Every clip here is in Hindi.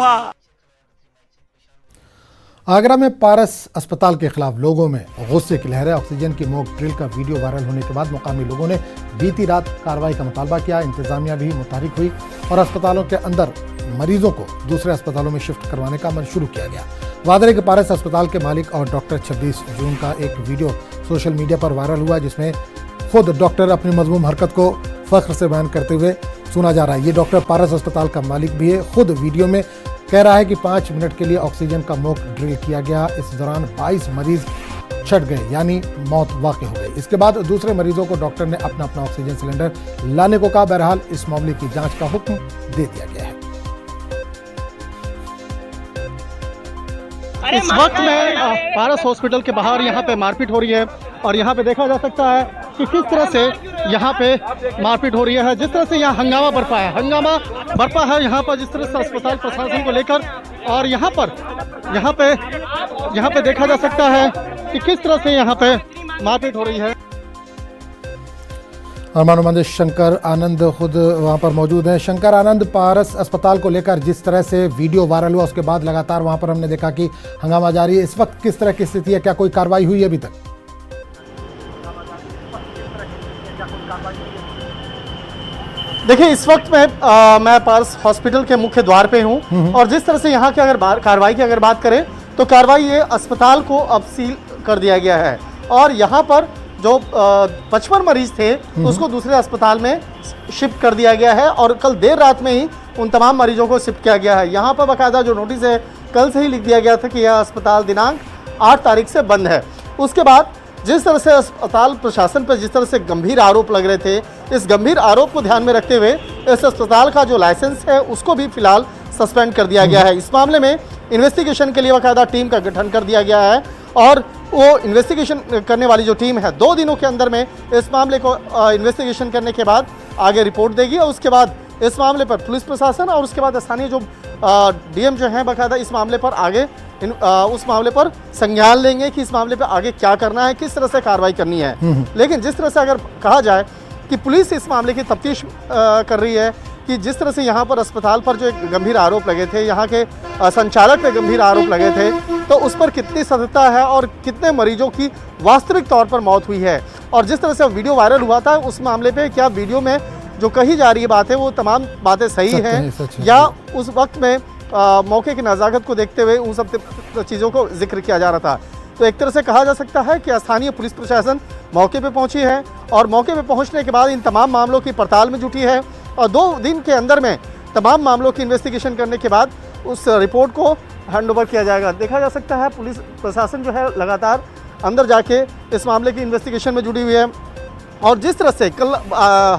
दफा। आगरा में पारस अस्पताल के खिलाफ लोगों में गुस्से की लहर है। ऑक्सीजन की मॉक ड्रिल का वीडियो वायरल होने के बाद मुकामी लोगों ने बीती रात कार्रवाई का मुतालबा किया। इंतजामिया भी मुतहरिक हुई और अस्पतालों के अंदर मरीजों को दूसरे अस्पतालों में शिफ्ट करवाने का अमल शुरू किया गया। वादरे के पारस अस्पताल के मालिक और डॉक्टर 26 जून का एक वीडियो सोशल मीडिया पर वायरल हुआ, जिसमें खुद डॉक्टर अपनी मजमूम हरकत को फख्र से बयान करते हुए सुना जा रहा है। ये डॉक्टर पारस अस्पताल का मालिक भी है। खुद वीडियो में कह रहा है कि 5 मिनट के लिए ऑक्सीजन का मॉक ड्रिल किया गया। इस दौरान 22 मरीज छट गए, यानी मौत वाक़ई हो गई। इसके बाद दूसरे मरीजों को डॉक्टर ने अपना अपना ऑक्सीजन सिलेंडर लाने को कहा। बहरहाल इस मामले की जांच का हुक्म दे दिया गया है। इस वक्त में पारस हॉस्पिटल के बाहर यहाँ पे मारपीट हो रही है और यहाँ पे देखा जा सकता है कि किस तरह से यहाँ पे मारपीट हो रही है। जिस तरह से यहाँ हंगामा बरपा है यहाँ पर, जिस तरह से अस्पताल प्रशासन को लेकर, और यहाँ पे देखा जा सकता है कि किस तरह से यहाँ पे मारपीट हो रही है। और मानोमंद शंकर आनंद खुद वहां पर मौजूद हैं। शंकर आनंद, पारस अस्पताल को लेकर जिस तरह से वीडियो वायरल हुआ उसके बाद लगातार वहां पर हमने देखा कि हंगामा जारी है। इस वक्त किस तरह की स्थिति है? क्या कोई कार्रवाई हुई है अभी तक? देखिए, इस वक्त मैं पारस हॉस्पिटल के मुख्य द्वार पे हूँ और जिस तरह से यहाँ की अगर कार्रवाई की बात करें तो कार्रवाई ये अस्पताल को अब सील कर दिया गया है और यहाँ पर जो 55 मरीज थे उसको दूसरे अस्पताल में शिफ्ट कर दिया गया है और कल देर रात में ही उन तमाम मरीजों को शिफ्ट किया गया है। यहाँ पर बाकायदा जो नोटिस है कल से ही लिख दिया गया था कि यह अस्पताल दिनांक 8 तारीख से बंद है। उसके बाद जिस तरह से अस्पताल प्रशासन पर जिस तरह से गंभीर आरोप लग रहे थे, इस गंभीर आरोप को ध्यान में रखते हुए इस अस्पताल का जो लाइसेंस है उसको भी फिलहाल सस्पेंड कर दिया गया है। इस मामले में इन्वेस्टिगेशन के लिए बाकायदा टीम का गठन कर दिया गया है और वो इन्वेस्टिगेशन करने वाली जो टीम है 2 दिनों के अंदर में इस मामले को इन्वेस्टिगेशन करने के बाद आगे रिपोर्ट देगी और उसके बाद इस मामले पर पुलिस प्रशासन और उसके बाद स्थानीय जो डीएम जो हैं बाकायदा इस मामले पर आगे उस मामले पर संज्ञान लेंगे कि इस मामले पर आगे क्या करना है, किस तरह से कार्रवाई करनी है। लेकिन जिस तरह से अगर कहा जाए कि पुलिस इस मामले की तफ्तीश कर रही है कि जिस तरह से यहाँ पर अस्पताल पर जो एक गंभीर आरोप लगे थे, यहाँ के संचालक पे गंभीर आरोप लगे थे, तो उस पर कितनी सत्यता है और कितने मरीजों की वास्तविक तौर पर मौत हुई है। और जिस तरह से वीडियो वायरल हुआ था उस मामले पे क्या वीडियो में जो कही जा रही बातें वो तमाम बातें सही हैं या उस वक्त में मौके की नज़ाकत को देखते हुए उन सब चीज़ों को जिक्र किया जा रहा था। तो एक तरह से कहा जा सकता है कि स्थानीय पुलिस प्रशासन मौके पे पहुंची है और मौके पे पहुंचने के बाद इन तमाम मामलों की पड़ताल में जुटी है और 2 दिन के अंदर में तमाम मामलों की इन्वेस्टिगेशन करने के बाद उस रिपोर्ट को हैंडओवर किया जाएगा। देखा जा सकता है पुलिस प्रशासन जो है लगातार अंदर जाके इस मामले की इन्वेस्टिगेशन में जुड़ी हुई है। और जिस तरह से कल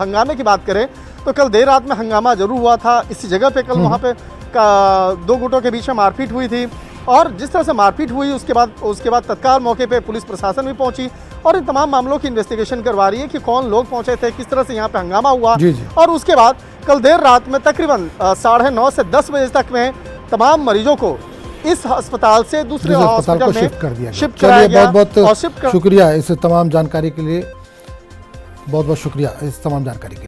हंगामे की बात करें तो कल देर रात में हंगामा जरूर हुआ था इसी जगह पे। कल वहाँ पे 2 गुटों के बीच में मारपीट हुई थी और जिस तरह से मारपीट हुई उसके बाद तत्काल मौके पे पुलिस प्रशासन भी पहुंची और इन तमाम मामलों की इन्वेस्टिगेशन करवा रही है कि कौन लोग पहुंचे थे, किस तरह से यहाँ पे हंगामा हुआ। और उसके बाद कल देर रात में तकरीबन 9:30 से 10 बजे तक में तमाम मरीजों को इस अस्पताल से दूसरे हॉस्पिटल में शिफ्ट कराया गया। बहुत शुक्रिया इस तमाम जानकारी के लिए, बहुत शुक्रिया इस तमाम जानकारी के लिए।